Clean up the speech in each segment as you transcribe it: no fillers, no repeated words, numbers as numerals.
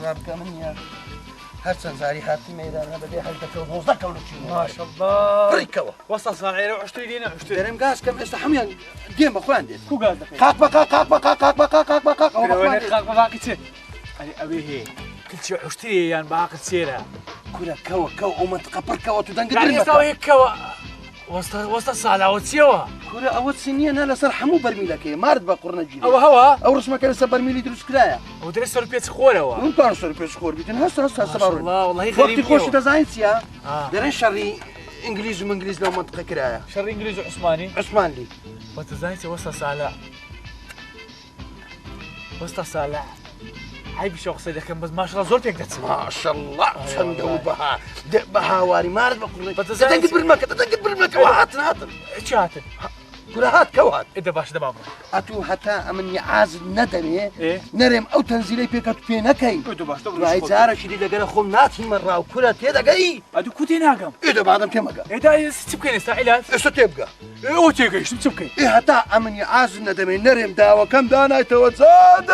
رابك من يا هرسن زاري هاتي ميدان بدي حلتك وزك ولا شيء ما شاء الله بريكوا وصل صار عيرو 20 دينا 20 درم غاز كم استحمي ديم اخوان دي كو غاز دقيقة قاق بقاق قاق بقاق قاق بقاق قاق بقاق وين خاق باقي تي علي ابي هي كل شيء 20 يعني باقي تسيرها كره كوا ومنطقه بركه وتدنق يعني يساوي كوا وسط صالة وتسيوا كره اول سنين انا صراحه مو برميلك ما رد بقرنا جيل او هوا او رسمك انا برميلي دروس كلايا ودرس البيت خور هوا وين كان صار بيس خور بيتن هسه ما الله والله غريب وقت يخش ديزاين سيا درين آه. شري انجليزي وانجليزي لو منطقه كرايا شر انجليزي وعثماني عثمان لي وتزاينتي وسط صالة وسط صالة هاي بشوق سيدي كان بس ما شاء الله زور فيك تسمع ما شاء الله صندوق بها بها واري ما رد بقول تدنقد بالمكة وهاتنا هاتن ايش هاتن؟ كره هات كوات اذا باش دبابة اتو حتى امن يعاز ندمي ايه نرم او تنزيلي بيكات بينكاي اذا باش راي زاره شديد لقنا خم ناتي مرة وكلها تيدا جاي ادو كوتي ناقم اذا بعدم تمقى اذا تبكين استعيلات ايش تبقى او تيجي ايش تبكين ايه حتى امن يعاز ندمي نرم داوا كم دانا يتوزادر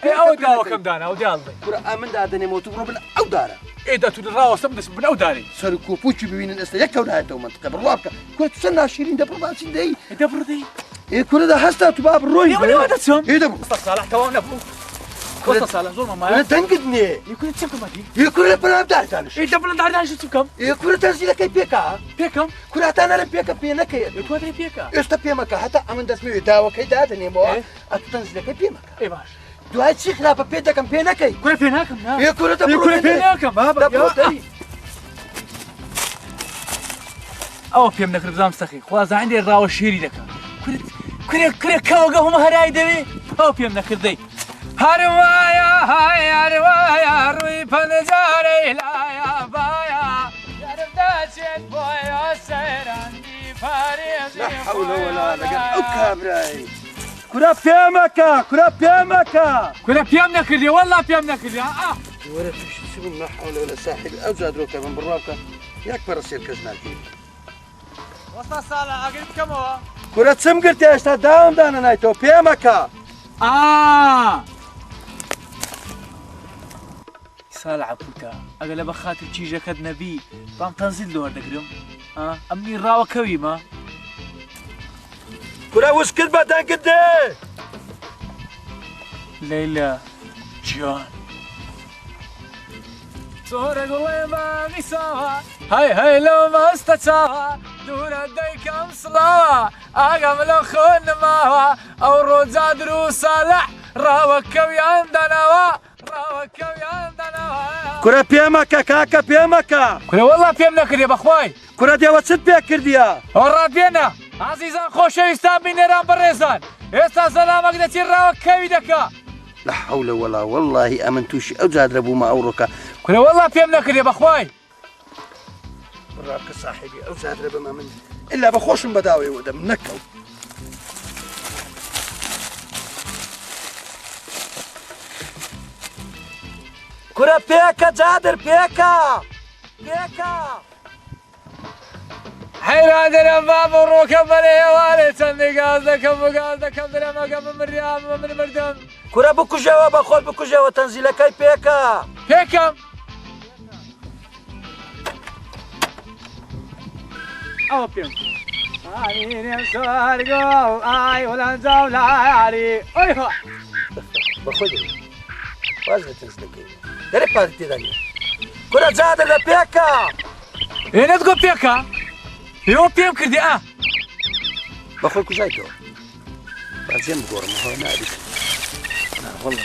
ايه او داوا كم دانا او دالي كره امن دادني موتو ربنا او داره اذا تدراوا سبدس من او داري سركو بوتشي بين الاستا يكو نهايته منطقه بالوابكه كنت تسنى 20 دبر باسين دي اذا بردي ايه كل ده هسه تباب الروي يا ولي ما تسهم ايه ده وسط صالح توام نفو وسط صالح زور ما انا تنقدني يكون تسكم هذي يكون البلان بتاعي ثاني ايه دبل دار شو تسكم يكون تنزيل كي بيكا بيكم كل حتى انا بيكا بينك يا تو هذي بيكا است بيمك حتى امن دسمي داوا كي دادني مو اتنزل كي بيمك ايه باش دو هاي شيخنا بيتا كم بينك كل فيناكم نا يكون يكون فيناكم بابا يا او بيم نكرب زام سخي خلاص عندي الراو الشيري لك كره كوغا هم هراي دبي او بيم نكردي هروايا هاي هروايا روي فنجاري لا يا بايا يرداشت بويا سيراني فاريزي لا حول ولا قوه الا بالله كره بيمك نكردي والله بيم نكردي ولا شو لا حول ولا ساحل او زادروك من برابك يكبر السير كزنا الحين وسط صالة اقرب كم هو كره سمقرت يا استاذ داوم دانا نايتو بيمك سال عبوتا اغلب خاطر تشيجا كد نبي طام تنزل دور دقرم امني راو كويما كره وش كلمه تنقد ليلى جان صورك والله ما غيساوا هاي لو ما استتساوا دور ديكم صلاوا اقام لو خون ماوا او روزا دروس صالح راوك كويان دناوا كره بيمك كاكا بيمك كره والله بيمنا كردي بخواي كره دي واتسد بيك كرديا ورا بينا عزيزان خوشويستان بينيران بريزان استا سلامك دتي راوك كوي دكا لا حول ولا والله امنتوش او زاد ربو ما اوروكا كره والله بيمنا كردي بخواي براك صاحبي او زاد ربو ما من الا بخوش بداوي ودم نكو كره بيكا جادر بيكا حيران درم باب الروكب ملي والي تندي قازدكم درم اقام من ريام من مردم كره بكو جواب اخول بكو جواب تنزيل كاي بيكا او بيم عيني سوارقو اي ولا نزول علي ايها بخدي وازن تنزل كاي درب هذه تداني كره جادر بيكا ايه تقول بيكا يو بيم كردي بخول كو جايتو بعدين بقول ما هو نادي والله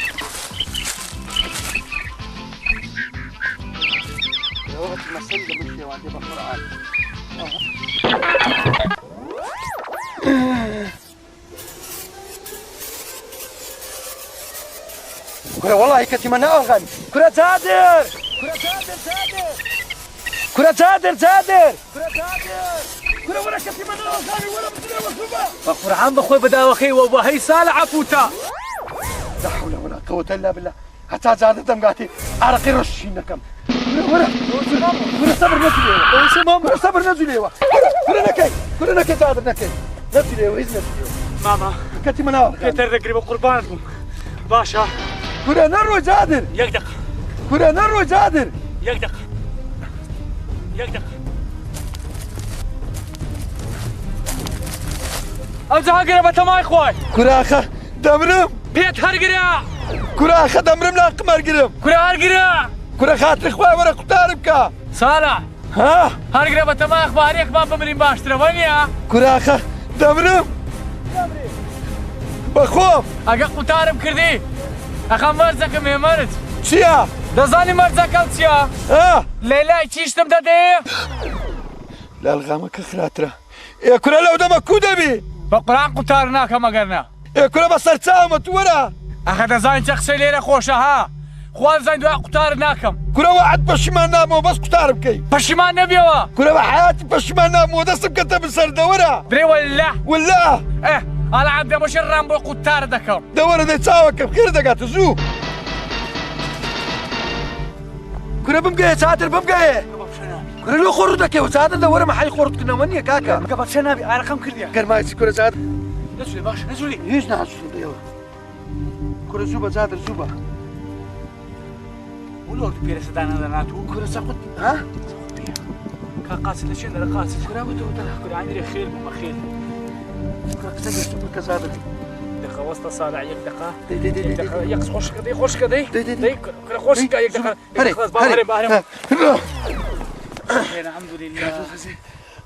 يا وقت ما سند مشي وعندي بقرعان كرة والله كنت منها غني كرة زادر كرة ولا كنت منها غني ولا بتلاوي بخور عم بخوي بدا وخي وهي سال عفوتا لا حول ولا قوة الا بالله حتى زادر دمقاتي عرقي رشينا كم كرة صبر نزلي كرة نكي زادر نكي نزلي ماما كنت منها كتر قريب قربانكم باشا كرة نروي زادر يقدق كرة نروي جادر يقدق أمزح قربة ما إخوان كرة أخا دمرم بيت هرقرا كرة أخا دمرم لا قمر قرم كرة هرقرا كرة خاطر إخوان ورا قطاربك صالح ها هرقرا ما إخوان هيك ما بمرين باشترا وينيا كرة أخا دمرم بخوف أقا قطارب كردي أخا مرزك ميمرت شيا دزاني مرزك ألتيا ها ليلى تشيشتم دادي لا الغامك خراترة يا كرة لو دمك كودبي بقران قطارنا كما قلنا يا كرة بصر تساومت ورا أخا دزاني شخصي ليلة خوشة ها خوان زين دواء قطارناكم كرة واحد بشمان نامو بس قطاربكي بشمان نبيوا كرة بحياتي بشمان نامو دست بكتب بسر دورة بري ولا ولا إيه على عبد مشرم بقطار دكم دورة دي تساوك بخير دقات زو كرة بمقاية ساتر بمقاية كرة لو خردك يا وساتر دورة ما حي خرد كنا مني كاكا قبل سنة أنا كم كرديا كرماي كرة ساتر نزولي باش نزولي ايش نعس يلا كرة زوبا ساتر زوبا ولو بيرس دانا ناتو كرة ساقط ها كقاصد لشين أنا قاصد كرة وتوتر كرة عندي خير ما خير كرة تسجل كرة ساتر دقة وسط صالع يدقة دي يقص خوش كذي خوش كذي دي كرة خوش كذي يدقة هري خلاص بهرب هري الحمد لله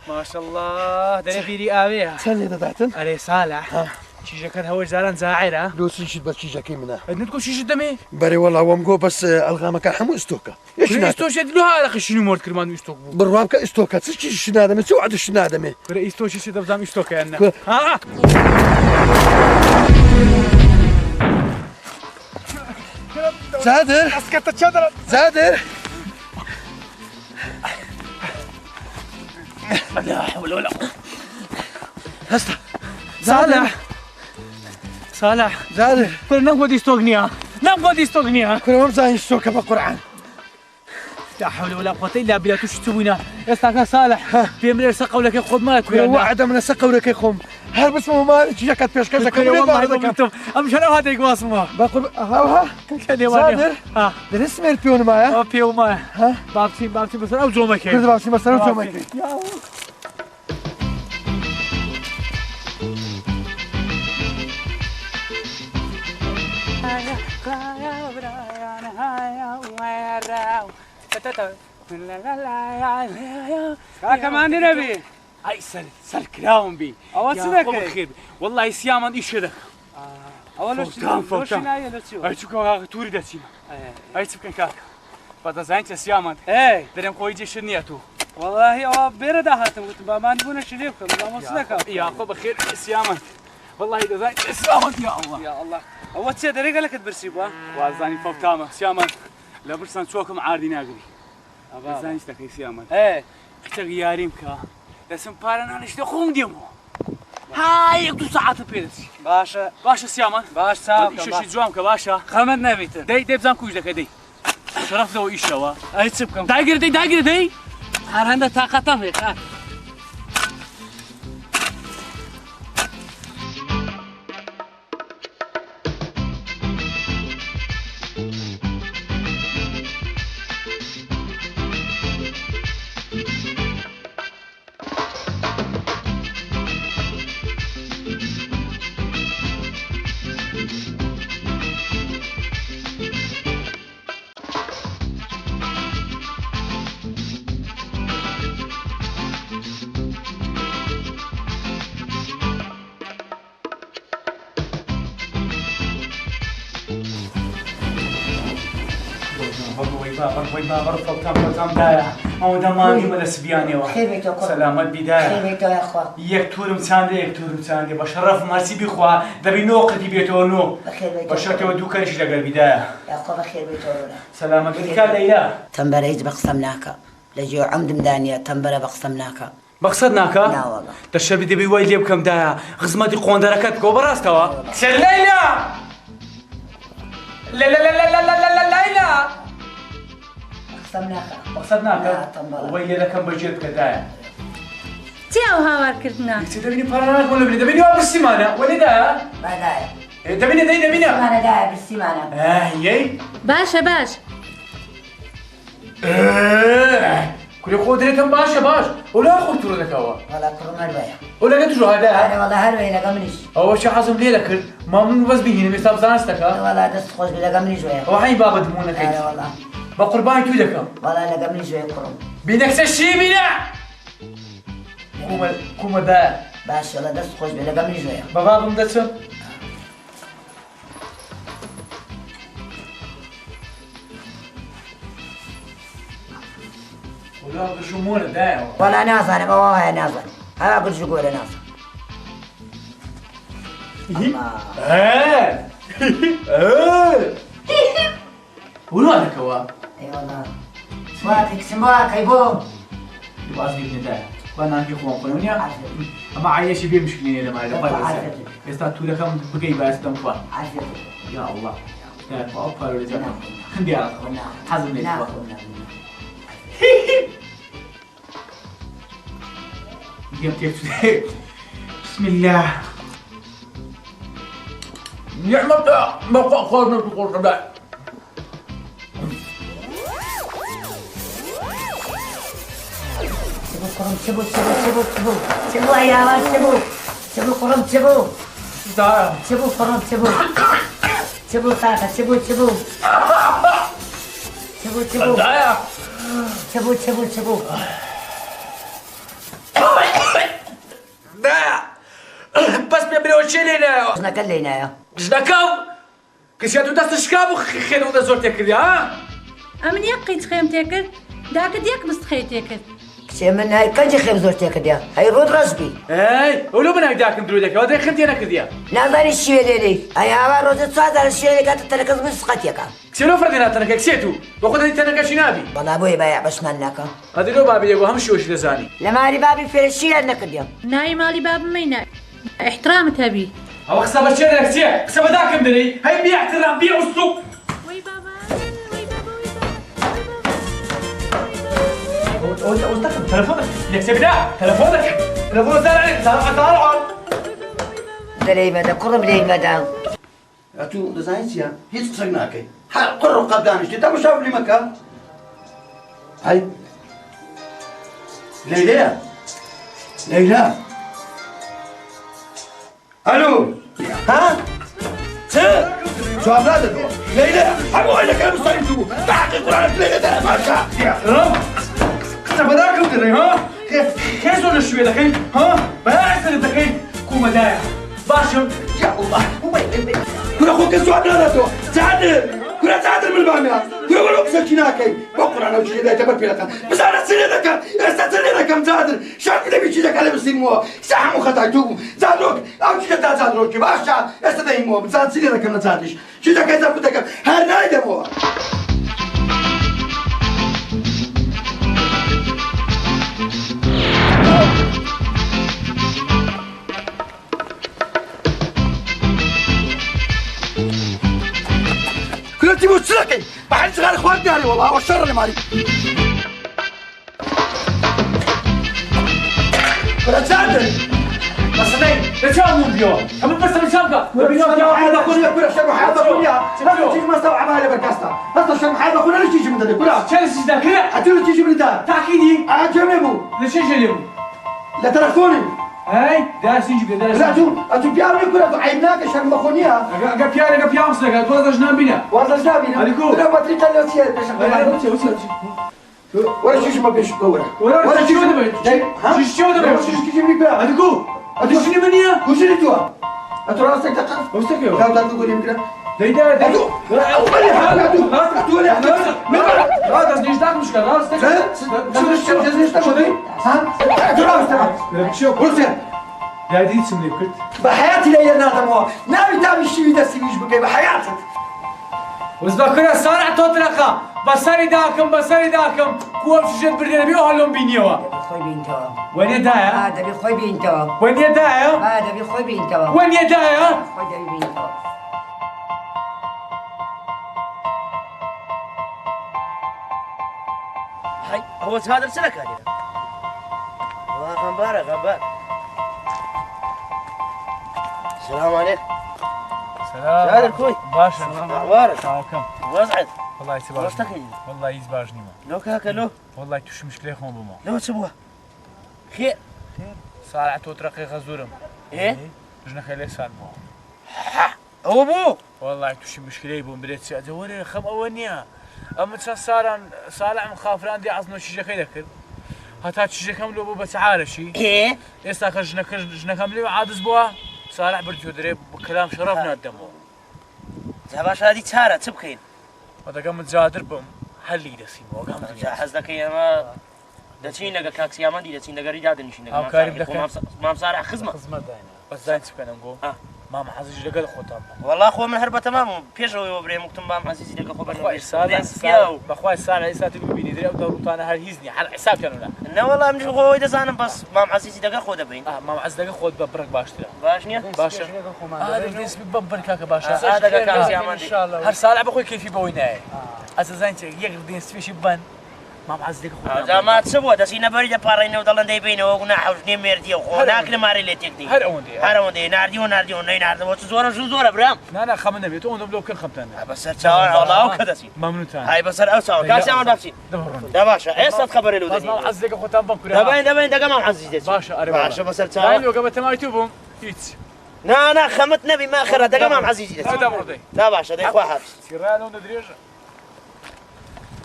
ما شاء الله ده بيري آبيها ثانية دعتن أري صالح شيشة كان هو زارن زاعرة لو سيشد بس شيشة كيمنا بدنا تقول شيشة دمي بري والله ومقو بس الغامة كان حمو استوكا ايش كرة نات استوش يدلوها على خشني مورد كرمان يستوك بروام كان استوكا تسكي شنادمي توعد الشنادمي كرة استوش يصير دبزام يستوك يعني ها زادر اسكت الشجرة زادر لا حول ولا قوة هسه صالح صالح زادر كنا نقعد يستوغنيها نقعد يستوغنيها كنا ممزاين استوكا بقرعان لا حول ولا قوة إلا بالله توش تسوينا يستاك صالح في امرير سقوا لك خذ مالك كنا وعد من السقا ولك يخم هل بس ما شيشة كانت بيش كذا كنا والله بقولتم أمشي أنا وهذا يقواسمه بقول ها كان زادر ها درس مير بيون معايا أو بيو ما ها بابتي بس أو زومك كنت بابسي بس انا وجهك كمان نبي هاي سل كلاهم بي أول سنة والله سيامان إيش هذا أول فوتان هاي شو كا توري دسينا هاي سبكن كاك بعد زين سيامان إيه درهم خويجي شنياتو والله أو بيرد هاتم قلت ما نبون شريفكم لا مصلك يا أخو بخير سيامان والله إذا زين سيامان يا الله يا الله أول شيء دري قالك تبرسيبه وازاني فوتامه سيامان لا برسان شوكم عاردي ناقري أبا زين استكي سيامان إيه اختار ياريم كا لسن بارنا نشتي خوم ديمو هاي يقدو ساعات بيرسي باشا سيامان باش سام شو جوام كباشا خمد نبيتن دي بزان كوش دك دي شرف ذو إيش هوا أي تسبكم دايقر دي هرهنده طاقتهم هيك سلامت بداية يك تورم ساندي بشرف مارسي بخوا دبي نوقتي بيتو نو بشرتي ودو كرش لقى البداية يا أخو بخير بيتورنا سلامت بديك ليلى تنبريز بقسمناك لجيو عمد مدانية تنبرة بقسمناك مقصدناك لا والله تشربي دبي ويلي بكم دايا غزمتي قوندركات كو براستوا سر ليلى لا ليلى قسمناك مقصدناك ويلي لكم بجيت كدايا تياو هاوار كردنا تدبيني بارانات ولا بني دبيني بالسيمانة ولا دايا ما داير دبيني أنا داير بالسيمانة هي باشا باش كل قدرتهم باشا باش ولا خطر لك هو والله كرم البيع ولا قلت له هذا أنا والله هروي لقمنيش هو شو حازم ليه لك ما من بس بيجيني بس بزانستك ها والله دست خوش بلقمنيش ويا هو حي بابا دمونك أنا والله بقربان كيو لك والله لقمنيش ويا كرم بينك تشي بينا كوما دا باش والله دست خوش بلقمنيش ويا بابا بمدتسم ولا بشمونة دا والله ناصر أنا ما هو ناصر أنا أقول شو قول ناصر ولو هذاك هو اي والله سواك سمواك يبوم يبغى أزيد نداء وانا في خوان قانونيا اما عايش بيه مشكلين لما هذا باي بس يستاتوا لكم بقي بس تنفع عافية يا الله يا فاوفر ولا زمان خندي على حزم لي بسم الله نعمة ما قارنا بالقرآن سبو سبو يا ولد سبو قرم سبو قرم سبو طاقة سبو بس بيعملوا شيء لنا شنا كلينا يا شنكاو كشيتو داس شكابو خيرو دا زور تاكل ها أمن يقي تخيم تاكل داك ديك بس تخيم تاكل كشي من هاي كنجي خير زورتك ديا هاي رود راسبي اي ولو من هكذاك ندرو هذا خنتي انا كذيا نظري الشيء لي هاي هوا رود تصادر الشيء اللي كانت تركز مسقتك كسيلو فردينا تنك كسيتو واخذ هذه تنك شنابي والله ابوي بايع بس منك هذه لو بابي يبغى هم شوش لزاني لما لي بابي في الشيء انك ديا ناي مالي باب مينا احترام تبي او حسب الشيء لك سي حسب ذاك مدري هاي بيع احترام بيع السوق وي بابا وستكم تلفونك لك سيبنا تلفونك زال تعال دلي مدى قرب لي مدى أتو دزاينسيا هيك صيناكي قرب قدامش تبى شاف لي مكان هاي ليلى الو ها سير شو هذا ليلى ابو انا كان مصيبته تحقق على ليلى ده ما شاء يا رب انا بداك ودري ها كيف ولا شويه لكن ها بقى لكن كوما دايع باشم يا الله كل اخوك السؤال هذا تعال كل تعال من الباميه كل ولو بسكيناكي بقرا انا وجهي ذا جبل بيلك بس انا سنينك استسنينك مزادر شاف اللي بيجيك على مسلمو ساحمو خطايتو زادوك او جيت زادروك باشا استديمو بزاد سنينك ما زادش جيت كذا بدك هنايده مو كنت مسلكي بعد صغار اخوان داري والله والشر اللي مالي ولا تساعدني بس ليه تشاو بيو هم بس بنشابك بيو هذا كل يا كل شر هذا كل يا هذا تيجي ما استوعب هذا بالكاستا هذا شر هذا كل اللي تيجي من ده كلها شلس ده كده هتقول تيجي من ده تاكيدي اجمبو ليش جليو لا تلفوني هاي دارس يجي لا اتو بيعمل كل عيبناك شر مخونيها قبيان مسلك توزع جنابنا والله جنابنا عليكم لا ما تريد لا تسير ولا شيء ما بيش كورة ولا شيء ده بيت شيء ده بيت شيء كيجي منك بقى عليكم أدوشني منيا وش اللي توا أتو راسك تقف وستكيو لا تقول يمكن ده أتو أولي حاجة أتو أتو لي لا ده نيجتاك مش كده راس أتو راسك شو قلت لا دي تسمي كنت بحياتي لا ينادى مو ناوي تعمل شيء ده سيجي بكي بحياتك وزبكنا صار توترقا بصري داكم كوب شجت بردنا بيوهلون بينيوا خوي بينتوا وين يدايا هذا بخوي بينتوا وين يدايا هذا بخوي بينتوا وين يدايا خوي بينتوا هاي هو هذا السلك هذا غبار السلام عليكم جادر كوي باشا وارد كم وازعد والله يسباش وستخي والله يسباجني ما لو كاكا لو والله توش مشكلة خون بما لو تسبوها خير ساعة توترقي غزورم ايه جنا خلي سالمو هو بو والله توش مشكلة يبون بريت ساعة وري خم أولنيا أما تسان صالع مخافران دي عصنو شيء كذا كذا هتا شيء كم لو بتعالى شيء ايه إستا جنا كم لي عاد بوا صالع برجو دري بكلام شرفنا الدمو زعباش هذه تسارة تبخين هذا قام تجادر بم هلي دسيم وقام جاهز لك يا ما دتشين لك كاكسي يا مندي دتشين لك رجال نشين لك أو كارم دك ما مسارع خزمة بس زين سكنا نقول ما محزج لقى الخطاب والله أخوه من هربة تمام بيجوا يوبري مكتوم بام عزيزي لك أخوه بخوي سالة بخوي سالة إيسا تبي بيني دري أو دورتانا هالهيزني على حساب كانوا لا لا والله من أخوه إذا زانم بس مام عزيزي لك أخوه دبين ما معز لقى خود ببرك باشترا باشنيا باشا هذا اسمي ببر كاكا باشا هذا كاكسي يا مندي هر سالة بخوي كيف يبويناه أساسا يقدر دين سفيش بان ما معز لقى خود زعما تسبوا دسينا بريدة بارينا وضلنا دايبين وقنا حوجني ميردي وخو ناكل ماري اللي تكدي هر أوندي هر أوندي ناردي ناردي وتزورا شو زورا برام لا خمنا بيت أوندم لو كل خمتنا بس تشاور والله وكذا سي ممنون تاني هاي بس أوسع كاسي عم بحكي ده باشا إيش تخبر له بس ما معز لقى خود تنبك دبين دقة ما عزيزي باشا أربعة باشا بس لا تشاور لو قبل تما يتوبهم يتس نا خمت نبي ما آخر دقة ما عزيزي هذا مرضي لا باشا ده إخوة حابس سيرانو ندريج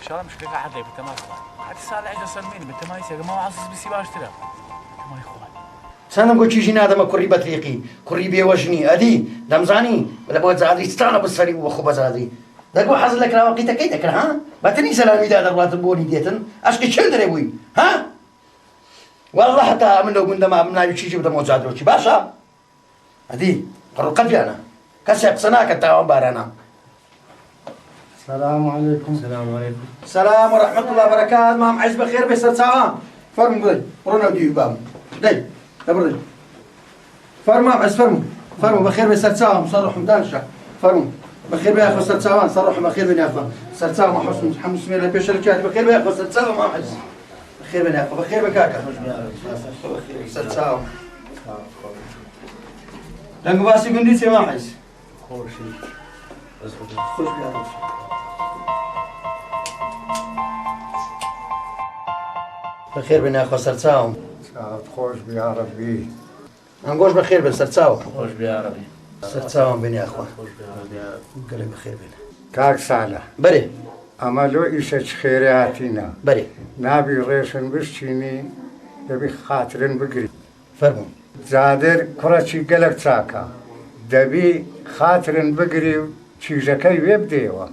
إن شاء الله مش كذا حد بتماس حد سال عيد سلمين بتماس يا جماعة عصص بس يباش ترى ما إخوان سنم قلت شيء هذا ما كوري بطريقي كوري بيوجني أدي دمزاني ولا بقول زادي استعنا بالسري وخو زادي دقوا حصل لك رواقيتك كيدك ها باتني سلامي ده دربات البوني ديتن أشكي شندر أبوي ها والله حتى من لو من دم من لا يشيء بدم وزاد روشي باشا أدي قرر قلبي أنا كسر صناعة كتاعهم بارنا السلام عليكم. السلام عليكم السلام ورحمة الله وبركاته مام عز بخير بس ساعة فرم بلي رونا ودي بام داي دبري فرم مام عز فرم بخير بس ساعة مصرح مدانشة فرم بخير بيا خسر ساعة صرح بخير بيا خسر ساعة ما حسن محمد سمير البيش الرجال بخير بيا خسر ساعة مام عز بخير بيا بخير بكاكا بخير ساعة لانك باسي قندي سي مام عز خوش بيا بخير بنا أخو سرساهم خوش بيا ربي. أنقوش بخير بن سرساهم خوش بيا ربي سرساهم بني أخوة قال بخير بنا كاك سالة بري أملو إيش خيراتنا بري نبي ريشن بشتيني دبي خاطرن بقري فرمون زادر كرة قلق ساكا دبي خاطرن بقري شيجاكي ويبديوا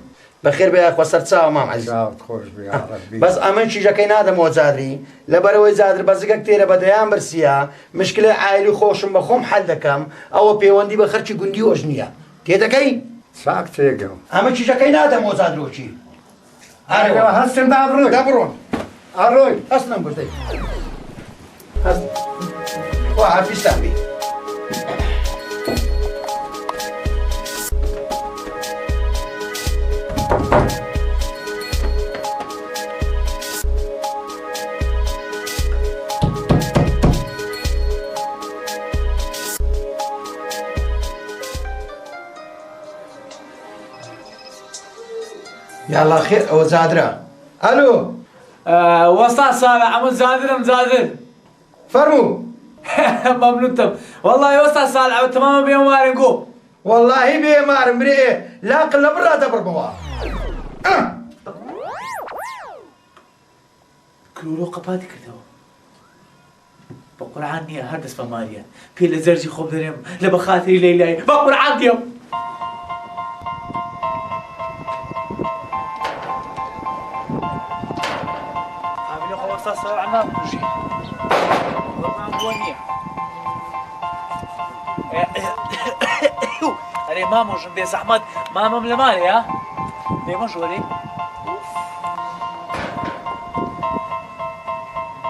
بخير بيا أخو سرساهم مام عز زاوت خوش بيا ربي. بس أمن شي جاكي نادم وزادري لبروي زادر بزقك كتير بديان برسيا مشكلة عائلي خوشم بخوم حلكم أو بيوندي بخرشي قندي وجنيا تيتكي ساك تيجو أمن شي جاكي نادم وزادرو شي أنا هستن دابرون أروي أصلا قلت هست وعافي سامي يلا خير أو زادرة ألو وسط صالح عمود زادر فرمو ممنون تم والله وسط صالح تماما بيوم وارنقو والله بيه مار مريه لا قل برا دبر بوا كلولو قبادي كردو بقرعان نية هردس فماريا في لزرجي خوب دريم لبخاطري ليلاي بقرعان ديم عامل خو وسط صالح عنا بوجي والله بونية أري مامو جنبي زحمت ماما ملمالي ها ليه مجوري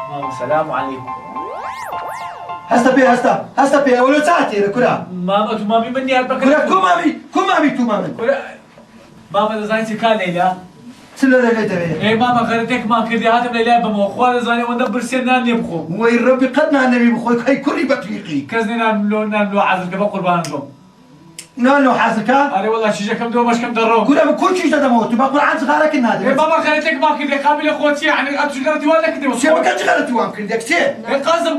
ماما السلام عليكم هستا بيه ولو ساعتي كلا ماما تو مامي مني هالبكرة كلا كو مامي تو مامي ماما زاني كان ليلى سلا ليلى تبيه اي ماما غيرتك ما كردي هاتم ليلى بمو خوال زاني وندبر سنان يبخو وين ربي قدنا النبي بخوي هاي كوري بطريقي كزني نعملو عزل كبا قربان لهم نانو حازكا أنا والله شيء كم دو باش كم درو كنا بكل شيء هذا موت بقول عن صغارك النادي بابا خليتك ما كنت قابل اخوتي يعني أبشر غلطي ولا كده شي ما كانش غلط وام كندك سي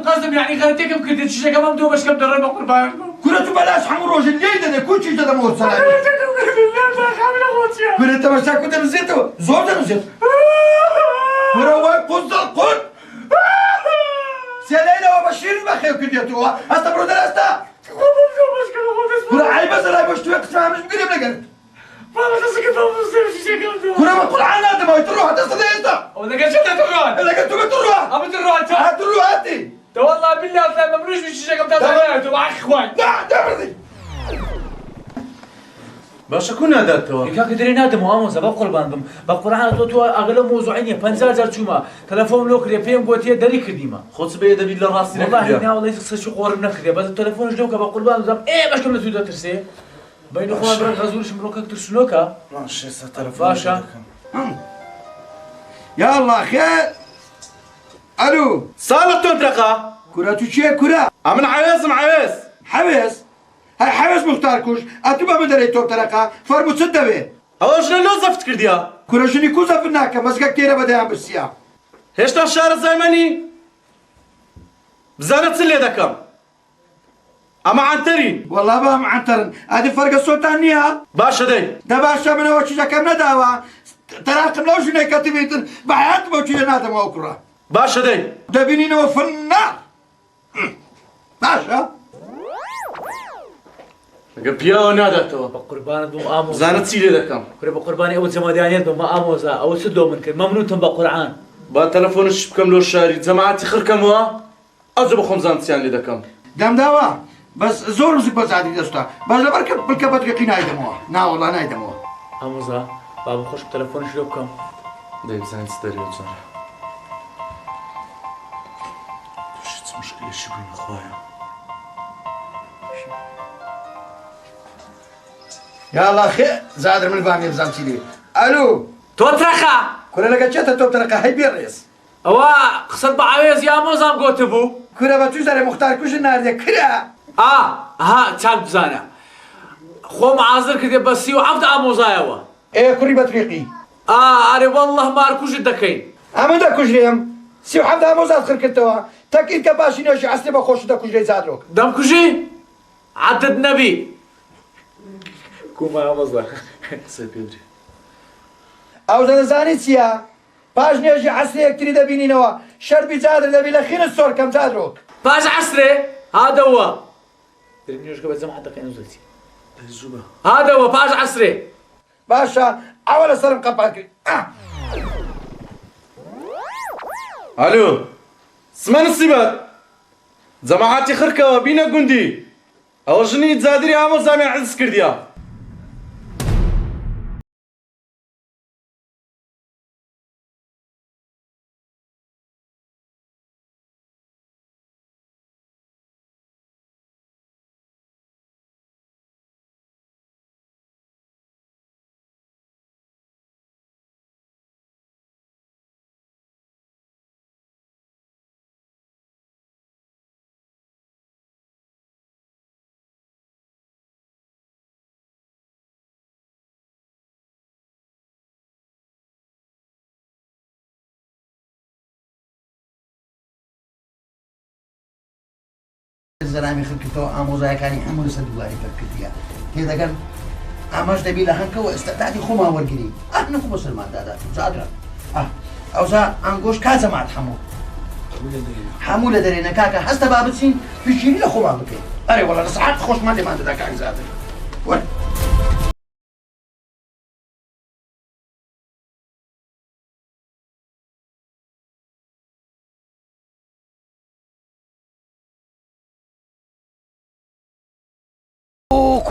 قزم يعني خليتك كنت شيء كم دو باش كم درو بقربان كنا تبلاش حمر روج الليل ده كل شيء هذا موت سلام قابل اخوتي كنا انت مش كنت نزيتو زور ده نزيت كنا هو قص القط سلينا وبشير ما خير كديتو استبرد الاستا كنا عيب زراي باش توقف مش مقرب لك بابا تسكت كنا بقول عن هذا ما تروح تصدق انت ولا قلت تروح انا قلت لك تروح ابى تروح انت هتروح انت والله بالله لا ممنوش بالشيء كم تروح مع اخوان لا دبرني باشا كنا داتوا كاك دري نادم واموزا بقربان بقران تو اغلب موضوعيه 50000 چوما تلفون لو كري فيم قوتي دري كديما خذ بيد بيد لراسي والله هنا والله يسخ شو قور نكدي بس التلفون جوكا بقربان زعما ايه باش كنا تودو ترسي بين اخوان برا غزولش مروك اكثر شنوكا ماشي تلفون باشا يلا خير الو صالة تنتقى كرة تشي كرة امن عويز معويز حبس هاي حبس مختار كوش اتبع مدري توب ترقا فرمو سدبه اوش لو زفت كرديا كرة شني كوزا في الناكا مسكا كتيرة بدأ بالسيا هيش الشارع الزمني بزانت سلي دكم اما عنترين والله ما معنترن هذه فرق الصوت عنيها باشا دي ده باشا من اول شيء كم نداوا تراكم لو شنو كاتبين بحياة موجي نادم وكرة باشا دي ده بينينا في النار باشا قبيا نادتوا بقربان دو اموزا زانت سلي دكم كري بقرباني اول زمادانيات ما اموزا او سدو من كل ممنوع تنبا قران با تلفونش بكم لو شاري جماعتي خركم وا ازو بخم زانتيان لي دكم دم دوا بس زور مزيك بس عادي دستا بس لبركب بالكبت كينا يدموها نا والله نا يدموها اموزا بابا خوش بتلفون شلو بكم دي بزانت ستيريو جرا شو مشكلة شو بين اخويا يلا خير زادر من البامية بزانتي لي الو توترخا كنا لقيتها توب ترقا هاي بيريس اوا قصد بعويز يا موزا قوتبو كنا بتوزر مختار كوش النار دي كرا ها تشال بزانا خو معاذر كده بسي وعبد اموزايوا ايه كوري بطريقي اري والله ما اركوش الدكين اما دا كوجريم سيو حمد موزات خركتوا تاكيد كباشي نوشي عسلي بخوش دا كوجري زادروك دم كوجي عدد نبي كوما اموزا سيبيدري او زنزاني سيا باش نوشي عسلي اكتري دا بيني نوا شربي زادر دا بيلا خين الصور كم زادروك باش عسري هذا هو ترينيوش قبل زمان حتى كان نزلتي هذا هو باش عسري باشا اول سر مقبعك الو سمان السبات جماعتي خركة وبينا قندي او جني تزادري عمو زامي عز كرديا زلامي خلكتو اموزاي كاني حمل سدولاي فكتيا كذا قال اماش دبي لهنك واستعدادي خما ورقري انا خو مسلمان دادا زادرا او زا انغوش كازا ما تحمو حمولة درينا كاكا هستا بابتسين في شيري لخما بكي اري والله ساعات خوش ما انت داك زادر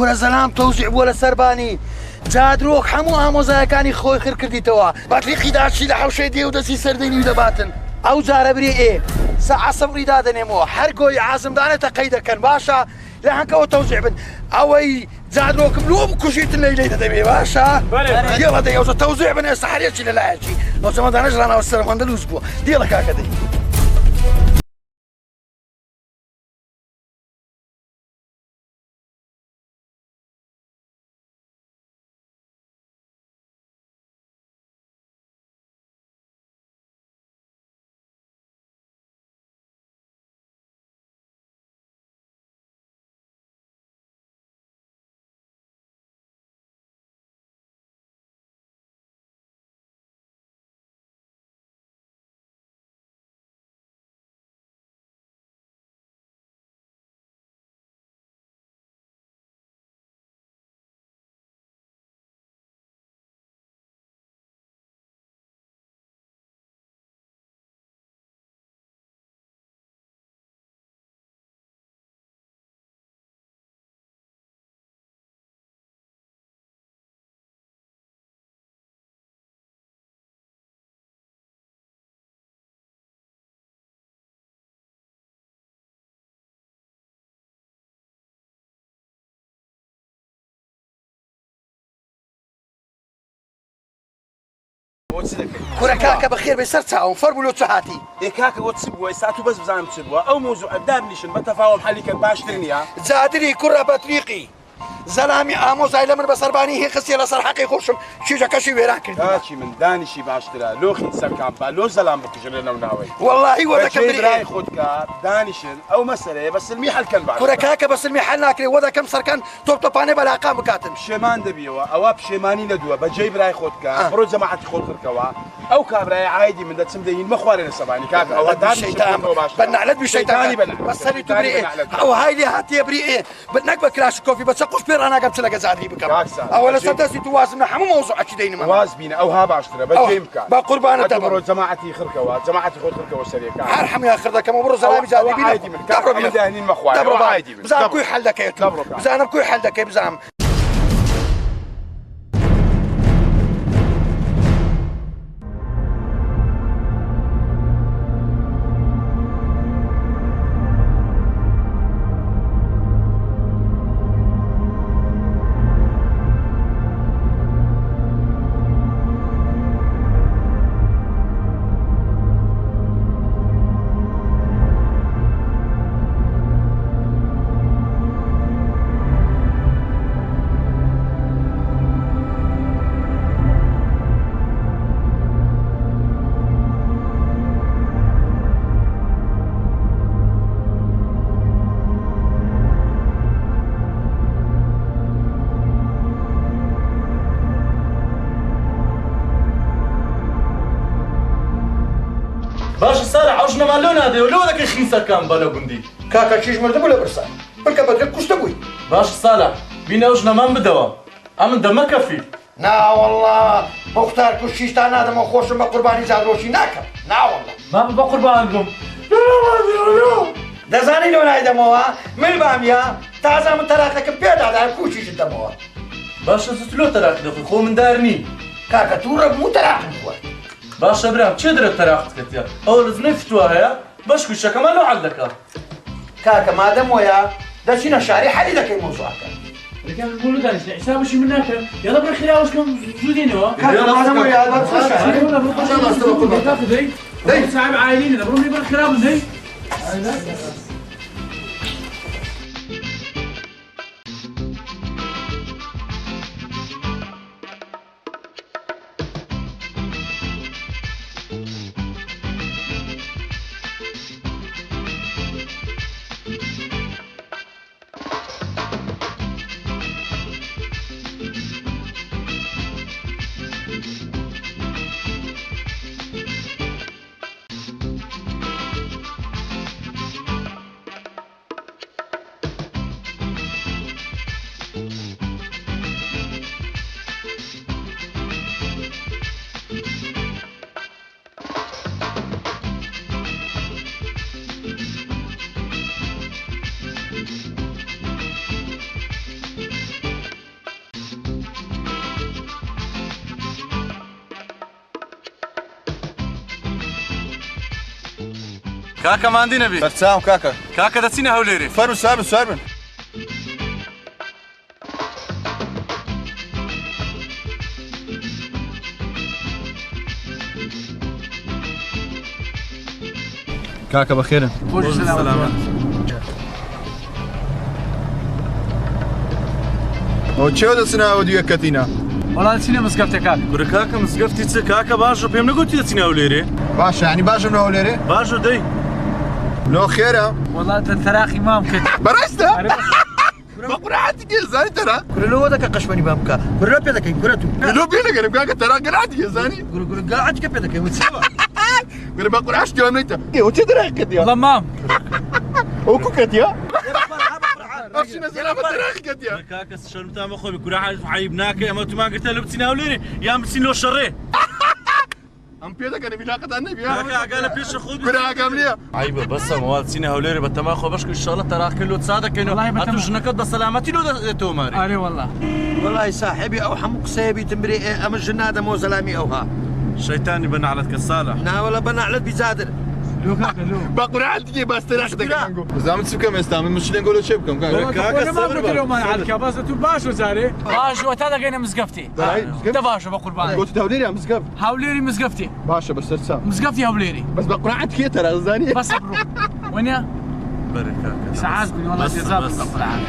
كرة زلام توزيع ولا سرباني جادروك حمو اموزاكاني خوي خير كرديتوا باتريقي داشي لحوشي دي ودسي سرديني ودباتن او زار بري ايه ساعة صبري دادن مو حرقوي عازم دانا تقيدا كان باشا لهنك توزيع بن اوي جادروك ملوم كوشيت الليلة دبي باشا يلا دي اوزا توزيع بن استحريتش للاعجي لو سما دانا جرانا والسلام عند الاسبوع ديلا كاكا دي كورة كاكا بخير بيسر تاعهم فرموا له تحاتي كاكا وتسبوا ساعتو بس بزعم تسبوا او موضوع دابنيشن بتفاهم حالي كان باش ترنيا زادري كرة بطريقي زلامي آموز هاي لمن بسرباني هي خسي لصر حقي خوشم شيجا كشي ويراكل هاتشي من دانشي باشترا لو خين سركان با لو زلام بكجرنا وناوي والله وذا كم راي خودك دانشن او مسألة بس الميحل كان بعد كرة كاكا بس المحل ناكلي وذا كم سركان توباني بلا قام كاتم شيمان دبيوا او بشيماني ندوا بجيب راي خودك برو جماعتي خود خركوا او كابراي عادي من دتسم دين مخوارنا سباني كاكا او دانشي الشيطان بنعلد بالشيطان بس هني تبري او هاي لي هاتي بري بدناك بكلاش كوفي بس اقوش بير انا قبت لك زادري بكم اولا سداسي توازن حمو موضوع اكيدين ما وازبينا او ها باشترا بجيب كان بقربان تبع برو جماعتي خركوا جماعتي خود خركوا سريع كان ارحم يا اخر ذاك برو زلامي زادي بينا عادي من كابرو من دهنين مخوار عادي من بزعم كوي حل ذاك بزعم كوي حل ذاك بزعم باش صالح عوجنا مالون هذا ولو ذاك الخيسة كان بلا قندي كاكا شيش مرتب ولا برسال بلكا بدك كوش تبوي باش صالح بينا عوجنا ما بدوا أمن دم كفي نا والله مختار كل شيء تانا هذا ما خوش ما قرباني زاد روشي ناكل نا والله ما بقربانكم ده زاني لون هيدا موها من باميا تازه من تراخك بيد هذا كوشي جدا موها باش تلو تراك دخل خو من دارني كاكا تورب مو تراخ موها باش ابراهيم تشي درت تراختك يا اول زني فتوها يا باش كل شيء كمان لو عندك كاكا ما دام ويا ده شينا شعري حالي ذاك الموضوع كان كان بيقولوا دانش حساب شي منك يلا بالخير واش كان زودين هو كاكا ما دام ويا هذا تخش انا ولا بخش تاخذ دي صعب عائلين نبروني بالخير من دي كاكا ما عندي نبي برسام كاكا كاكا دسينا هوليري فرو ساربن كاكا بخير سلامات وتشو دسنا وديو كاتينا والله دسينا مسقفتك كاكا بركاكا مسقفتي تسا كاكا باجو بيم نقولتي دسينا هوليري باشا يعني باشا من هوليري باجو دي لو خيرة والله تراخي ما ممكن برستا بقرعتي كي زاني ترى كل ذاك قشبني بامكا كل بيدك كرتو لو بينا كان كاكا ترى قرعتي يا زاني كل قاعد كبيدك وتسوى كل بقرعش جو امنيتا وتدري كديا والله ما وكوكاتيا أفشنا سلامة تراخ كديا كاكا الشر متاع مخوي بيكون عارف عيبناك اما انتم ما قلت له بتسينا هوليري يا بتسين له شري ام بيدا كان بيلاقة النبي كاكا قال بيش خذ كنا كاملية عيبه بس موال سينا هوليري بتما خو بشكو ان شاء الله تراك كله تصادق انه اتوجنك قد سلامتي له توماري اري والله والله صاحبي او حمق سيبي تمري ام الجنادة مو زلامي او ها الشيطان يبنى على صالح نا ولا بنا على بيزادر لو كاكا لو بقرعتك بس تراخدك زعما تسوكم استا من مشكلين نقولوا شبكم كاكا ما قلت لهم انا على الكباسة باشو زاري باشو تا دقينا مزقفتي ده باشو بقربان قلت توليري يا مسقف هاوليري مزقفتي باشا بس ترسام مزقفتي هاوليري بس بقرعتك ترى غزاني بس برو وين يا بركة ساعات بني والله جزاب القرعة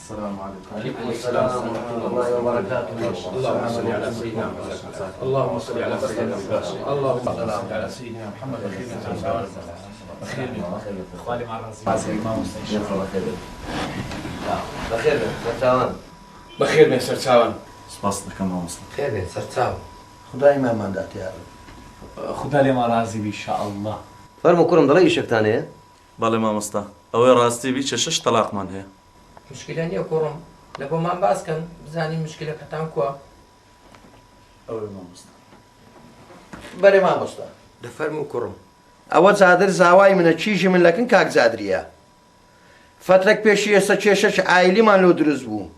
السلام عليكم. عليكم السلام ورحمة الله وبركاته. اللهم صل على سيدنا محمد. اللهم صل على سيدنا محمد. اللهم صل على سيدنا محمد. بخير اخواني مع الرئيس ما مستشفى بخير سرتاوان بخير من سرتاوان سپاس دەکەم مامۆستا. خير من سرتاوان خدای ما ماندات يا رب خدا لي ما راضي بي ان شاء الله فەرمو کوڕم دەڵێ ئیشێکتان هەیە؟ بەڵێ مامۆستا ئەوەی ڕاستی بی چە 6 تەلاقمان هەیە. مشکلە نییە کوڕم لە بۆمان باسکەن بزانین مشکلەکەتان کووە. ئەوەی مامۆستا. بەرێ مامۆستا دەفەرموو کوڕم. ئەوە زادر زاوای منە چیژی من لەکن کاک زادریە فترێک پێشی ئێستا کێشەش ئایلیمان لۆ دروست بوو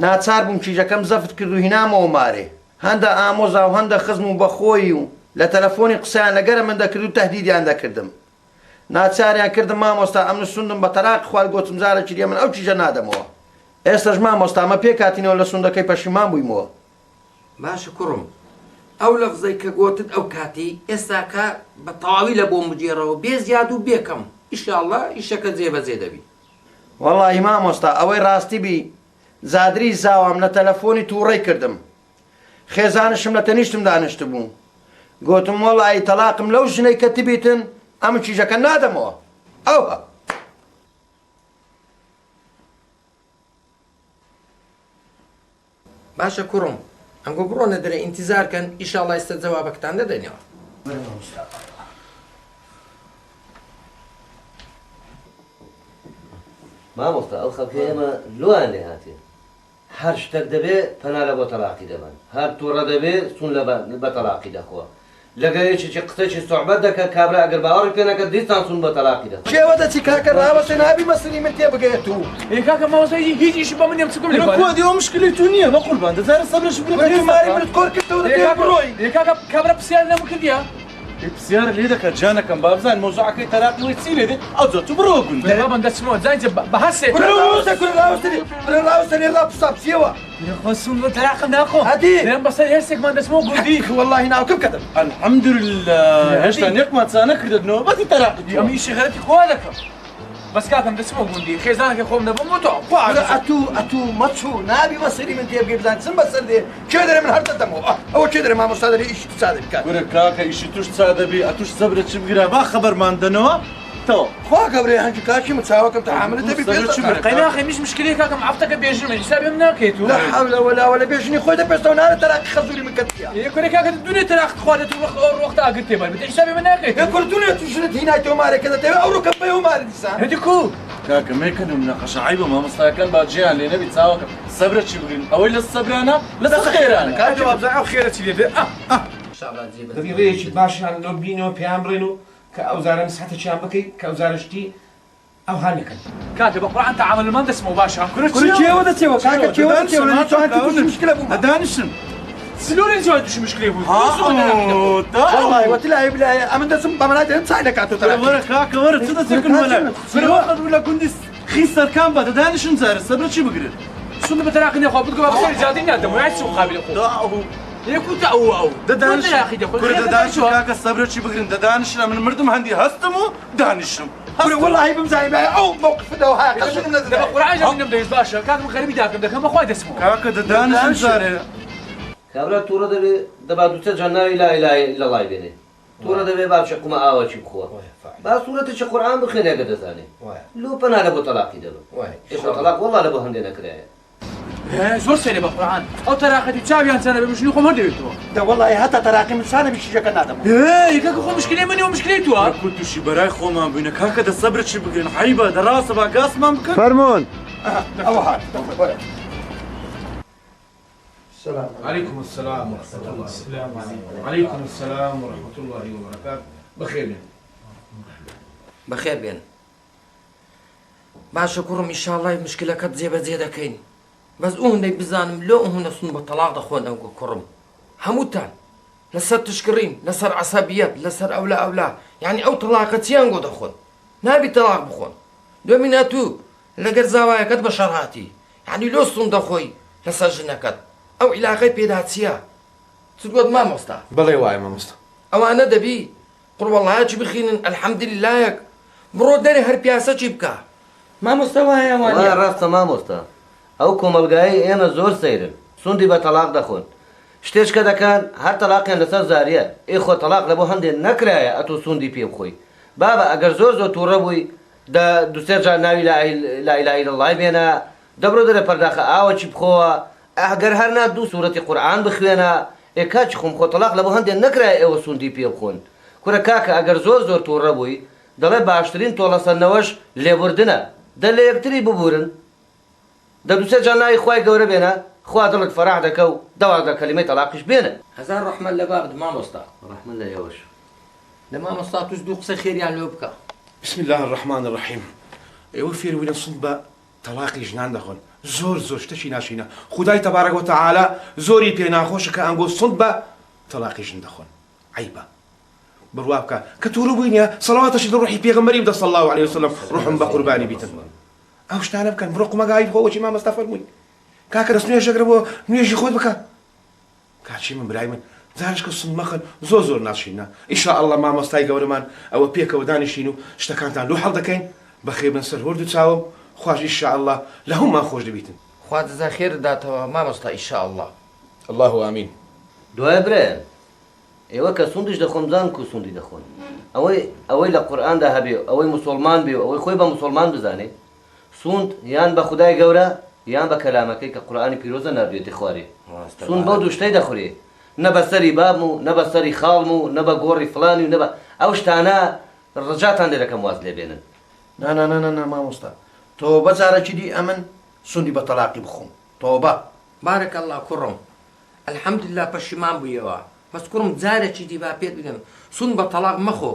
ناچار بووم کیژەکەم زەفت کرد و هینامەوە مارێ هەندە ئامۆزا و هەندە خزم و بەخۆی و لە تەلەفۆنی قسەیان لەگەرە من دەکرد و تەهدیدیان دەکردم ناچاریان کردم مامۆستا ئەمن سوندم بە تەلاق خوارد گوتم زارە چریە من ئەو کیژە نادەمەوە ئێستاش مامۆستا مە پێ کاتینەوە لە سوندەکەی پەشیمان بوویمەوە باشە کوڕم ئەو لەفزەی کە گوتت ئەو کاتی ئێستاکە بە تەواوی لە بۆ مجێڕەوە بێ زیاد و بێکەم ئیشاءالله ئیشەکە جێبەجێ دەبی. وەڵڵاهی مامۆستا ئەوەی ڕاستی بی زادری زاوام لە تەلەفۆنی تووڕێی کردم خێزانشم لە تەنیشتم دانیشت بوو گوتم وەڵی تەلاقم لەو ژنەی کە تبیتن ئەم چیژەکە نادەمەوە ئەوە باشە کوڕم ئەمگۆ بڕۆنە دەرێ ئینتیزارکەن ئیشاءالله ئێستا جەوابەکەتان دەدەنەوە. مامۆستا ئەو خەڵکە ئێمە لۆیان لێ هاتێ هەر شتێک دەبێ پەنا لە بۆ تەلاقی دەبن هەر تووڕە دەبێ سون بە تەلاقی دەخۆ لەگەرێکی قسەی سوحبەت دەکە کابرا ئەگەر باوەڕی پێ نەکرد دیسان سون بە تەلاقی دەخۆ کێوە دەچی کاکە ڕاوەسێ نابی مەسری من تێ بگەێت و كاكا ما وصل هيجي شو بمن يمسكم لي کۆ دیەوە مشکلی تو نییە بە قوربان دەزارە سەبرش ماری منت کۆر کردەوە دەکەی بڕۆی كاكا كابرا بسيار لما كرديا پرسیارە لێ دەکات جانەکەم با بزان مۆزوعەکەی تەلاقی وی چی لێ دێ ئەو جۆ تو بڕۆ گوندە بابا دسمو زين بحسي ڕاوەستنی ڕا پسابسیەوە خصوم تراقم ناخو هادي. لين بس هرسك ما دسمو قولي والله ناوکەم کەدەم الحەمدولله هێشتا نێکمان چا نەکردنەوە بەتی تەلاقی امي شغلتي خوالك بس كاكا دسمو قولي خيزانك يخوم نبو موتو ئەتوو مەچوو نابی مەسری من تێ بگەی بزان چم بەسەر دێ کێ دەرێ من هەر دەدەمەوە ئەوە کێ دەرێ مامۆستا دەرێ ئیشی سادە بکات وەرە کاکە ئیشی توش چا دەبی ئەتوش سەبرە چی بگرە با خەبەرمان دەنەوە تەوە خوا گەورەی هەنگی کاکی من چاوەکەم تەحاملت دەبی سەبرە چی بگرە قينا اخي مش مشكله كاكا معفتك بيجرم حسابي من ناكيتو لا حول ولا ولا بێژنی خۆی دەپێستەوە نارە تەلاقی خەزوری من کەتیا يكون كاكا الدنيا تراق خوالت وقت اقلت بال بدي حسابي من ناكيتو کورتونێ توشنت هینایتەوە مارێکە دەتەوێت ئەو ڕووکە بەیەوە ماری دیسان هدي كو کاکە مێکەن و مناقەشە عیبە مامۆستاکان با جیان لێ نەبی چاوەکە سەبرە چی بگرین ئەوەی لە سەبرانە لە خێرانە كاكا جواب زعو خيرتي لي ئیشاءالله جێبەجێ دەبی ڕێیەکی باشیان لۆ بینەوە پێیان بڕێن و کە ئەوزارە مسحەتەکیان بکەیت کە ئەوزارشتی ئەو هانەکەن. كاكا بقرعان تعامل ما دسمو باشا کوڕ کێوە دەچێوە کاکە کێوە دەچێوە توانتی مشکلە بوو دانیشن سلوري زود شو مشكله ابوي والله وتلاقي بلا أمن دسم بمنات إنسان كاتو ترى وەرە کاکە وەرە چ دەچێکن وەلا وەخت ولا گوندی خیسەر کام بە دانیشن زارە سەبرە چی بگرن شنو بتراقني يا اخو بتقول بصير زادين هذا مو يعيش مقابل اخو يكون او دانش يا اخي كل دانش کاکە سەبرە چی بگرن دانیشن من مردم هەندی هەستم و دانیشم والله بمزاي بقى أو موقف ده وهاي قصدي من دابا قرعه جا من بدايز باشا كان غريب داكم ده كان خويا اسمه کاکە دانیشن زارە کابرا تووڕە دەبێ دەبا دووتە جانناوی لا ئیلاهە ئیلەڵای بێنێ تووڕە دەبێ با بچەقمە ئاوەچی بخۆوە با سوورەتێکی قورئان بخوێنێ ئەگەر دەزانێ لۆ پەنا لە بۆ تەلاقی دەبن ئێخۆ تەلاق وەڵا لە بۆ هەندێ نەکرایە زۆر سێنێ بە قورئان ئەو تەراقەتی چاویان چانە بێ مشنی خۆم هەردەوێتەوە ده والله حتى تراقي من سنة بشيشة نادم کاکە خۆ مشکلەی منی و مشکلەی تووە کو تووشی بەرای خۆمان بووینە کاکە دە سەبرە چی بگرن حیبە دەڕاستە با گاسمان بکەن فەرمۆن أو هات السلام عليكم السلام ورحمة الله. السلام عليكم. عليكم السلام ورحمة الله وبركاته. بخير. بەخێر بێن. باشە کوڕم ئیشاءالله مشکلەکەت جێبەجێ دەکەین. بەس ئەو هەندەی بزانم لۆ ئەو هەندە سون بە تەلاق دەخۆن ئەو کوڕم هەمووتان لەسەر تشکڕین لەسەر عەسەبیەت لەسەر ئەولا یعنی ئەو تەلاقە چیان گۆ دەخۆن نابی تەلاق بخۆن دومینە تو لەگەر زاوایەکەت بە شەڕهاتی یعنی لۆ سون دەخۆی لەسەر ژنەکەت ئەو عیلاقەی پێدا چییە چ گوت مامۆستا بەڵێ وایە مامۆستا ئەوانە دەبی قڕوەڵایەکی بخینن ئەلحەمدوللایەک بڕۆ دەرێ هەر پیاسە چی بکە مامۆستا وایە وانە ڕاستە مامۆستا ئەو کۆمەلگایی ئێمە زۆر سەیرن سوندی بە تەلاق دەخۆن شتێشکە دەکەن هەر تەلاقیان لەسەر زاریە ئێ خۆ تەلاق لە بۆ هەندێک نەکرایە ئەتۆ سوندی پێ بخۆی بابە ئەگەر زۆر تووڕە بووی دوسێ جار ناوی لا ئیلاهە ئیلەڵڵای بێنە دەبرۆ دەرە پەرداخە ئاوەکی بخۆوە ئەگەر هەر نا دوو سوورەتی قورئان بخوێنە ئێ کاچی خۆم خۆ تەلاق لە بۆ هەندێک نەکرایە ئێوە سوندی پێ بخۆن کورە کاکە ئەگەر زۆر تووڕە بووی دەڵێ باشترین تۆڵەسەرنەوەش لێبوردنە دە لە یەکتری ببورن دە دوسێ جار ناوی خوای گەورە بێنە خوا دڵت فەراح دەکە و دەواگە کەلیمەی تەلاقیش بێنە هەزار ڕەحمەت لە بابت مامۆستا ڕەحمەت لە ئێوەش لە مامۆستا توش دوو قسە خێریان لێ بکە بسم الله الرحمن الرحیم ئێوە فێربووینە سوند بە تەلاقی ژنان دەخۆن زۆر شتێکی ناشینە خودای تەبارەک وتەعالا زۆری پێ ناخۆشە کە ئەنگۆ سوند بە تەلاقی ژن دەخۆن عیبە بڕوا بکە کە تووڕە بووینە سەڵاواتەشی لە ڕوحی پێغەمبەری بدە صلی الله عليه وسلم ڕوحم بە قوربانی بیتن ئەو شتانە بکەن بڕۆ قومەگای بخۆوەکی مامۆستا فەرمووی کاکە دەست نوێژەگرە بۆ نوێژی خۆت بکە کاچی من برای من زارش کە سند مەخن زۆر ناشینە ئیشاء الله مامۆستای گەورەمان ئەوە پێکەوە دانیشین و شتەکانتان لۆ هەڵ دەکەین بەخێر بن سەر هۆرد و چاوم خوش ئیشاء الله لە هەمومان خۆش دەبیتن خوا دەزا خێر داتەوە مامۆستا ئیشاء الله الله ئامین دوای برایان ئێوە کە سوندش دەخۆن بزان کو سوندی دەخۆن ئەوەی لە قورئاندا هەبێ ئەوەی مسلمان بێ ئەوەی خۆی بە مسلمان بزانێ سوند یان بە خودای گەورە یان بە کەلامەکەی کە قورئانی پیرۆزە نردوێتی خوارێ سوند بەو دوو شتەی دەخورێ نە بە سەری بابم و نە بە سەری خاڵم و نە بە گۆڕی فڵانی و نە بە ئەو شتانە ڕجاتان لێ دەکەم واز لێ بێنن نا مامۆستا تۆ بەجارێکی دی ئەمن سوندی بە تەلاقی بخۆم تۆبە بارك الله کوڕم الحەمدوللا پەشیمان بوویەوە بەس کوڕم جارێکی دی با پێت بگەم سوند بە تەلاق مەخۆ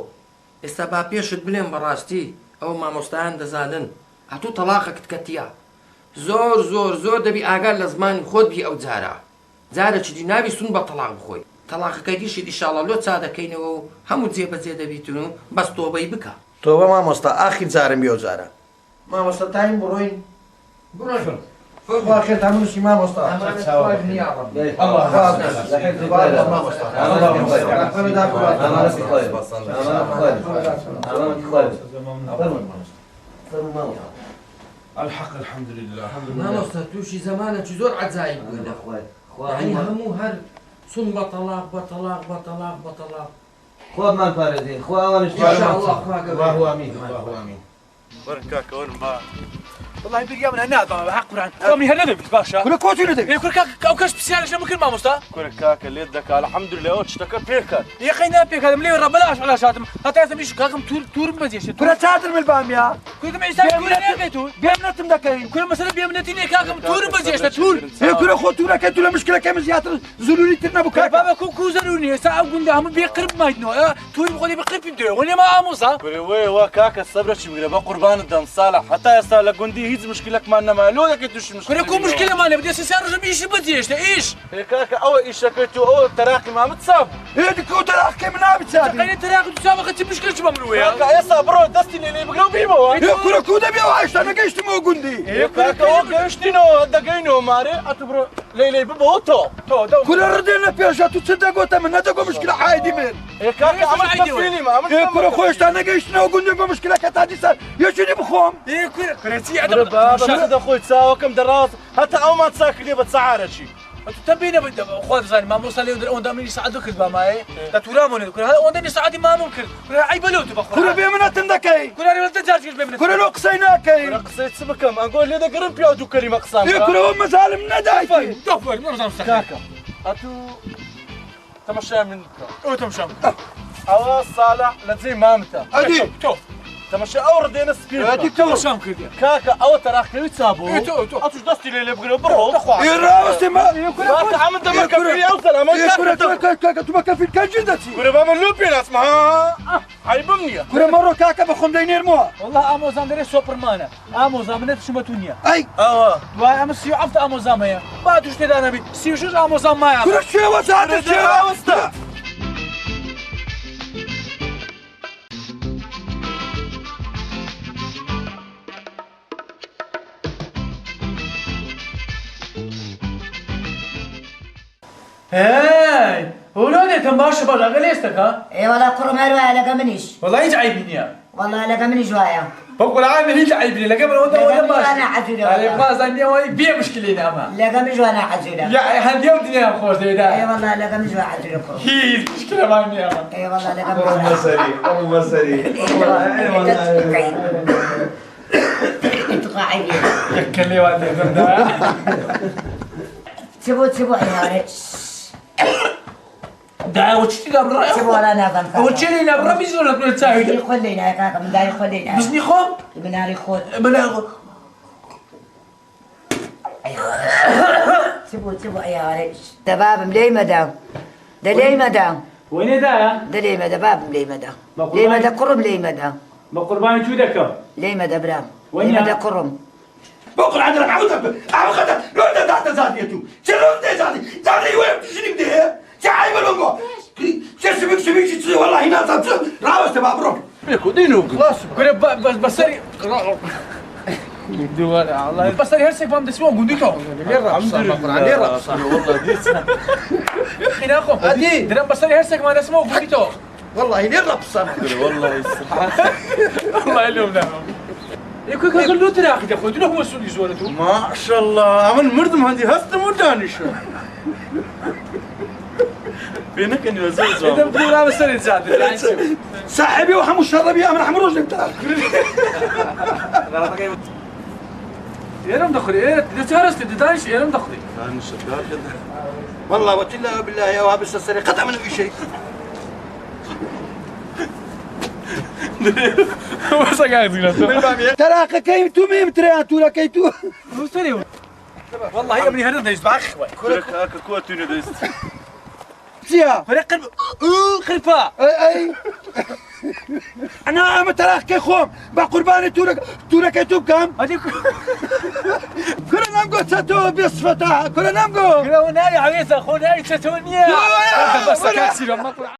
ئێستا با پێشت بڵێم بەڕاستی ئەو مامۆستایان دەزانن هەتوو تەلاقەکت کەتیە زۆر دەبی ئاگار لە زمانی خۆت بی ئەو جارێکی دی ناوی سوند بە تەلاق بخۆی تەلاقەکەی دیشی ئیشاڵڵا لۆ چا دەکەینەوە و هەموو جێبەجێ دەبیتون و بەس تۆبەی بکە تۆبە مامۆستا ئاخیر جارم بێ جارە مامۆستا تایم بڕۆین بڕۆین خوا خێر هەمووشی مامۆستا الحق الحمد لله مامۆستا تووشی زمانێکی زۆر عەجایب بووینە یعنی هەموو هەر سوند بە تەلاق خۆمان پارێزین خوا ئەوانش الله آمین وەرن کاکە وەرن با والله بريا من هنا حق قران قومي هلا باشا كل كوتي ندك كل كاك كاش بسيالش ممكن ما مستا كل کاکە لێت دەکا الحەمدولillah ئەو شتەکە پێکات يا اخي نابيك هذا ملي بلاش على شاتم حتى يسميش كاكم تور بزيش كل تاتر من البامية كل ما يسال كل يا تو بيمنتم دكاين كل مثلا بيمنتي لي كاكم تور بزيش تور كل خطورة كنتو مشكلة كم زيادة زلولي ترنا بكاك بابا كو زلوني ساعه قلنا هم بيقرب ما يدنو تور بخلي بيقرب يدو ولا ما اموسا وي وا کاکە سەبرەشی بگرە بە قوربانت دەم ساڵح هەتا ئێستا لە گوندی هیچ مشکلەکمان نەما لۆ دەکەیت توش كل كو مشكله ما نبدا سيسار رجل بيش بزيش ايش کاکە ئەوە ئیشەکەی تو ئەوە تەراقی مامت ساب هيدي كوتا راح كم نابي تساعدي تقيني تراقب تسابقة مشكلة شو بمرويا کاکە ئێستا بڕۆ دەستی لێ بگرە و بیرمەوە كل كوتا بيوعش أنا قشت مو قندي کاکە ئەوە گەیشتینەوە دەگەینەوە مارێ ئەتو بڕۆ لێ ببەوە تۆ كل ردينا بيشا تصدق وتم ندق مشكلة عادي من کاکە ئەمە تەفیلی كل خوش أنا قشت نو قندي مشكلة كتادي صار يشوني بخوم كل سي بابا دەخۆی چاوەکەم دەڕاست هەتا ئەومان چاکردێ بە چعارەکی تبينا بد خذ زين ما موصل لي اون دام يساعدك كذا معي لا ترامون كل هذا اون دام يساعد ما ممكن كل عيب لو تبخ كل بيمنا تندكاي كل انا تجارج بيمنا كل لو قصيناكاي قصيت سبكم اقول لي ده قرب بيعدو كلمه قسام كل هم زالم نداي توفر مرزم كاكا اتو تمشى منك او تمشى او صالح لزي مامته ادي توف تماشا أورد دينا سبيل هذيك تماشام كردي كاكا أو تراك كوي تصابو أتوش دستي لي بقولوا برو يراوس ما كاكا عمل دمك في أوصل ما كاكا تو كافي كاجندتي كورة بعمل لوبي ناس ما عيبني كورة مرة كاكا بخون دينير مو والله اموزان دري سوبرمانا اموزان من شمتونيا اي واي ام سيو عفت اموزان يا بعد وش تدانا بي سيو شو اموزان ما يا كورة شو وسعت شو وسط هاي ولوني تنباش بلا غليستك ها اي والله كرم هروايا لقى منيش والله يجي عيبني يا والله لقى مني جوايا بقول عامل هيك عيبني لا قبل ولا باش انا عزوله على ما زاني واي بيه مشكلة اما لقى من جوانا عزوله يا هل يوم دنيا خوش ده اي والله لقى من جوا عزوله هي مشكلة ما عندي اما اي والله لقى من جوا مسري انت قاعدين كلي والدي ده تبو عيالي ده وتشتي قبل رأي تبو ولا نظام وتشيلي لا برا بيزول لك من تساوي يقول لنا يا كاكا من داري يقول لنا بزني خوم من داري يقول بلا تبو عيالي دباب ملي مدام ده لي مدام وين ده ده لي مدام باب ملي مدام لي مدام قرب لي مدام بقربان شو دكم لي مدام برام وين لي مدام قرم بقول عندنا معود أبو خدت لو أنت تحت زاديتو شنو أنت زادي وين تشيني بديه شعيب الأمور سبيك والله هنا صار راوس تبع برو بيكو دينو خلاص كنا بسري الله بسري هرسك فهم تسمعوا قنديتو الحمد لله والله ديتنا خلينا اخو عادي درام بسري هرسك ما نسمعوا قنديتو والله نرب صار والله يستحق الله يلوم لهم يكون خلو تراخي يا اخوي هو مسؤول يزولته ما شاء الله عمل مردم عندي هست مداني شو فينك اني وزوج انت بتقول انا بسري تساعد صاحبي وحمو الشربي انا حمو رجلي بتاعك يا رم دخلي ايه تهرست تدانش يا رم دخلي انا شغال كده والله وتلا بالله يا وهاب السري قطع منه في شيء بس قاعد تراك كيتو ميم ترياتو لا كيتو مستري والله يا ابني هرد يسبعك كلك هاك كوتوني ديست سيا فريق خلفاء اي انا تراك كي خوم بقرباني تورك كيتو كم هذيك كلنا نقول تاتو بصفتها كلنا نقول كنا ناي عويزه اخو ناي 300 بس كاسي